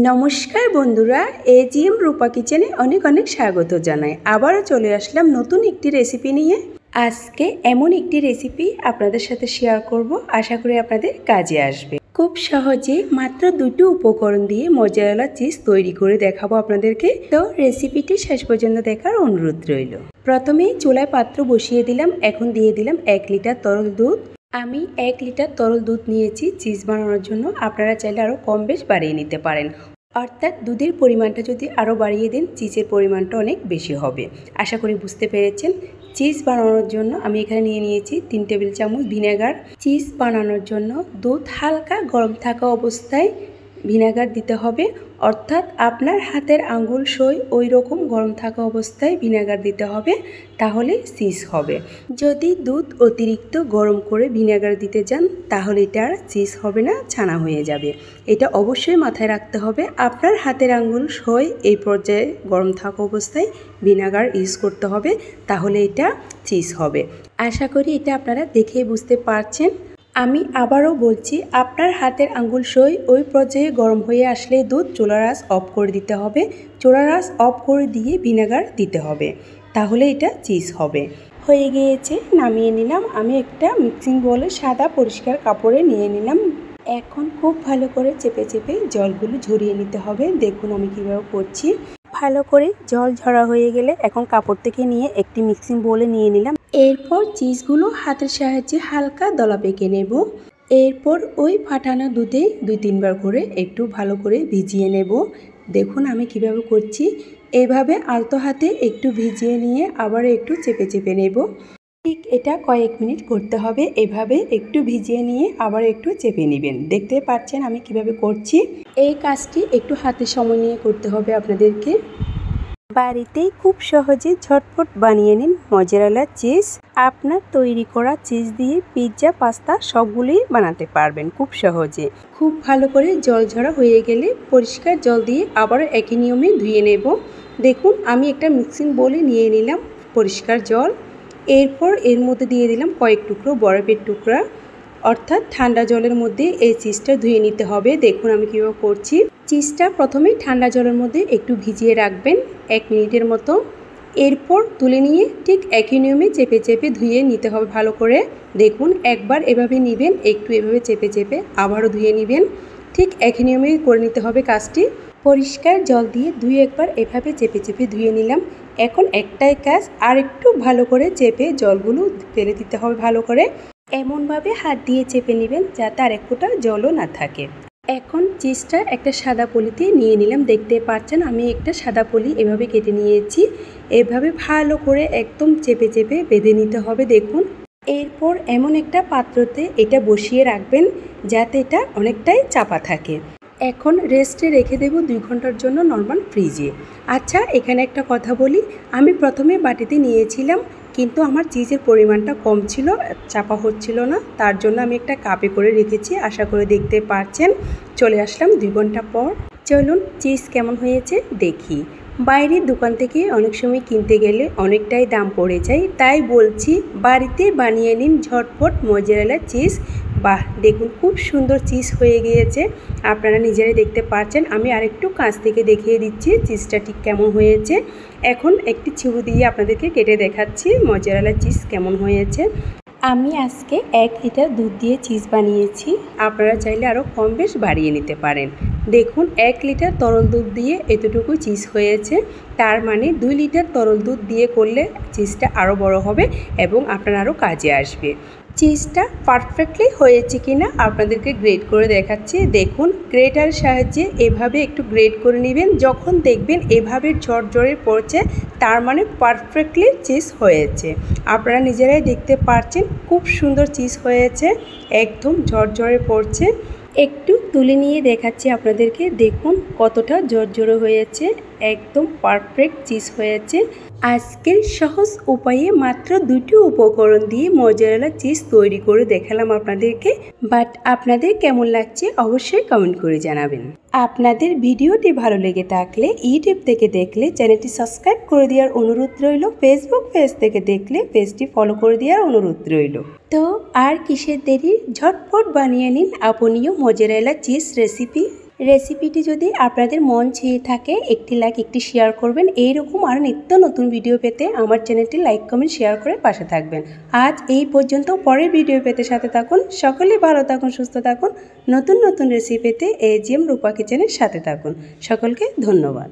নমস্কার বন্ধুরা, এজিএম রূপা কিচেনে অনেক অনেক স্বাগত জানাই। আবারও চলে আসলাম নতুন একটি রেসিপি নিয়ে। আজকে এমন একটি রেসিপি আপনাদের সাথে শেয়ার করব, আশা করি আপনাদের কাজে আসবে। খুব সহজে মাত্র দুটো উপকরণ দিয়ে মজাদার চিজ তৈরি করে দেখাবো আপনাদেরকে। তো রেসিপিটি শেষ পর্যন্ত দেখার অনুরোধ রইল। প্রথমেই চুলায় পাত্র বসিয়ে দিলাম, এখন দিয়ে দিলাম 1 লিটার তরল দুধ। আমি 1 লিটার তরল দুধ নিয়েছি চিজ বানানোর জন্য। আপনারা চাইলে আরও কম বেশ বাড়িয়ে নিতে পারেন, অর্থাৎ দুধের পরিমাণটা যদি আরও বাড়িয়ে দেন চিজের পরিমাণটা অনেক বেশি হবে। আশা করি বুঝতে পেরেছেন। চিজ বানানোর জন্য আমি এখানে নিয়ে নিয়েছি 3 টেবিল চামচ ভিনেগার। চিজ বানানোর জন্য দুধ হালকা গরম থাকা অবস্থায় ভিনেগার দিতে হবে, অর্থাৎ আপনার হাতের আঙ্গুল সই ওই রকম গরম থাকা অবস্থায় ভিনেগার দিতে হবে, তাহলে চিজ হবে। যদি দুধ অতিরিক্ত গরম করে ভিনেগার দিতে যান তাহলে এটা আর চিজ হবে না, ছানা হয়ে যাবে। এটা অবশ্যই মাথায় রাখতে হবে, আপনার হাতের আঙ্গুল সই এই পর্যায়ে গরম থাকা অবস্থায় ভিনেগার ইউজ করতে হবে, তাহলে এটা চিজ হবে। আশা করি এটা আপনারা দেখেই বুঝতে পারছেন। আমি আবারও বলছি, আপনার হাতের আঙ্গুল সই ওই পর্যায়ে গরম হয়ে আসলে দুধ চুলার আঁচ অফ করে দিতে হবে। চুলার আঁচ অফ করে দিয়ে ভিনেগার দিতে হবে, তাহলে এটা চিজ হবে। হয়ে গিয়েছে, নামিয়ে নিলাম। আমি একটা মিক্সিং বোলে সাদা পরিষ্কার কাপড়ে নিয়ে নিলাম। এখন খুব ভালো করে চেপে চেপে জলগুলো ঝরিয়ে নিতে হবে। দেখুন আমি কীভাবে করছি। ভালো করে জল ঝরা হয়ে গেলে এখন কাপড় থেকে নিয়ে একটি মিক্সিং বোলে নিয়ে নিলাম। এরপর চিজগুলো হাতের সাহায্যে হালকা দলা পেকে নেব। এরপর ওই ফাটানো দুধে 2-3 বার করে একটু ভালো করে ভিজিয়ে নেব। দেখুন আমি কিভাবে করছি। এভাবে আলতো হাতে একটু ভিজিয়ে নিয়ে আবার একটু চেপে চেপে নেব। ঠিক এটা কয়েক মিনিট করতে হবে। এভাবে একটু ভিজিয়ে নিয়ে আবার একটু চেপে নেবেন। দেখতে পাচ্ছেন আমি কিভাবে করছি। এই কাজটি একটু হাতে সময় নিয়ে করতে হবে আপনাদেরকে। বাড়িতেই খুব সহজে ঝটপট বানিয়ে নিন মজারেলা চিজ। আপনার তৈরি করা চিজ দিয়ে পিৎজা, পাস্তা সবগুলোই বানাতে পারবেন খুব সহজে। খুব ভালো করে জল ঝরা হয়ে গেলে পরিষ্কার জল দিয়ে আবারও একই নিয়মে ধুয়ে নেব। দেখুন আমি একটা মিক্সিং বোলে নিয়ে নিলাম পরিষ্কার জল। এরপর এর মধ্যে দিয়ে দিলাম কয়েক টুকরো বরফের টুকরা, অর্থাৎ ঠান্ডা জলের মধ্যে এই চিজটা ধুয়ে নিতে হবে। দেখুন আমি কীভাবে করছি। চিজটা প্রথমে ঠান্ডা জলের মধ্যে একটু ভিজিয়ে রাখবেন 1 মিনিটের মতো। এরপর তুলে নিয়ে ঠিক একই নিয়মে চেপে চেপে ধুয়ে নিতে হবে ভালো করে। দেখুন একবার এভাবে নেবেন, একটু এভাবে চেপে চেপে আবারও ধুয়ে নেবেন। ঠিক একই নিয়মে করে নিতে হবে কাজটি। পরিষ্কার জল দিয়ে 2-1 বার এভাবে চেপে চেপে ধুয়ে নিলাম। এখন একটাই কাজ, আর একটু ভালো করে চেপে জলগুলো ফেলে দিতে হবে ভালো করে। এমনভাবে হাত দিয়ে চেপে নেবেন যাতে আর এক ফোঁটা জলও না থাকে। এখন চিজটা একটা সাদা পলিতে নিয়ে নিলাম। দেখতে পাচ্ছেন আমি একটা সাদা পলি এভাবে কেটে নিয়েছি। এভাবে ভালো করে একদম চেপে চেপে বেঁধে নিতে হবে। দেখুন এরপর এমন একটা পাত্রতে এটা বসিয়ে রাখবেন যাতে এটা অনেকটাই চাপা থাকে। এখন রেস্টে রেখে দেব 2 ঘন্টার জন্য নর্মাল ফ্রিজে। আচ্ছা এখানে একটা কথা বলি, আমি প্রথমে বাটিতে নিয়েছিলাম কিন্তু আমার চিজের পরিমাণটা কম ছিল, চাপা হচ্ছিল না, তার জন্য আমি একটা কাপে করে রেখেছি। আশা করে দেখতে পাচ্ছেন। চলে আসলাম 2 ঘন্টা পর। চলুন চিজ কেমন হয়েছে দেখি। বাইরের দোকান থেকে অনেক সময় কিনতে গেলে অনেকটাই দাম পড়ে যায়, তাই বলছি বাড়িতে বানিয়ে নিন ঝটপট মজারেলা চিজ। বাহ, দেখুন খুব সুন্দর চিজ হয়ে গিয়েছে। আপনারা নিজেরাই দেখতে পাচ্ছেন। আমি আরেকটু কাছ থেকে দেখিয়ে দিচ্ছি চিজটা ঠিক কেমন হয়েছে। এখন একটি ছুরি দিয়ে আপনাদেরকে কেটে দেখাচ্ছি মজারেলা চিজ কেমন হয়েছে। আমি আজকে 1 লিটার দুধ দিয়ে চিজ বানিয়েছি, আপনারা চাইলে আরও কম বেশ বাড়িয়ে নিতে পারেন। দেখুন 1 লিটার তরল দুধ দিয়ে এতটুকু চিজ হয়েছে, তার মানে 2 লিটার তরল দুধ দিয়ে করলে চিজটা আরও বড় হবে এবং আপনার আরও কাজে আসবে। চিজটা পারফেক্টলি হয়েছে কিনা আপনাদেরকে গ্রেড করে দেখাচ্ছি। দেখুন গ্রেটারের সাহায্যে এভাবে একটু গ্রেড করে নেবেন। যখন দেখবেন এভাবে ঝরঝরে পড়ছে তার মানে পারফেক্টলি চিজ হয়েছে। আপনারা নিজেরাই দেখতে পাচ্ছেন খুব সুন্দর চিজ হয়েছে, একদম ঝরঝরে পড়ছে। একটু তুলে নিয়ে দেখাচ্ছি আপনাদেরকে। দেখুন কতটা ঝরঝরে হয়েছে, একদম পারফেক্ট চিজ হয়েছে। আজকের সহজ উপায়ে মাত্র 2টি উপকরণ দিয়ে মজারেলা চিজ তৈরি করে দেখালাম আপনাদেরকে। বাট আপনাদের কেমন লাগছে অবশ্যই কমেন্ট করে জানাবেন। আপনাদের ভিডিওটি ভালো লেগে থাকলে ইউটিউব থেকে দেখলে চ্যানেলটি সাবস্ক্রাইব করে দেওয়ার অনুরোধ রইল। ফেসবুক পেজ থেকে দেখলে পেজটি ফলো করে দেওয়ার অনুরোধ রইল। তো আর কিসের দেরি, ঝটপট বানিয়ে নিন আপনিও মজারেলা চিজ রেসিপি। রেসিপিটি যদি আপনাদের মন চেয়ে থাকে একটি লাইক একটি শেয়ার করবেন। এইরকম আর নিত্য নতুন ভিডিও পেতে আমার চ্যানেলটি লাইক কমেন্ট শেয়ার করে পাশে থাকবেন। আজ এই পর্যন্ত, পরের ভিডিও পেতে সাথে থাকুন। সকলেই ভালো থাকুন, সুস্থ থাকুন। নতুন নতুন রেসিপি পেতে AGM রূপা কিচেনের সাথে থাকুন। সকলকে ধন্যবাদ।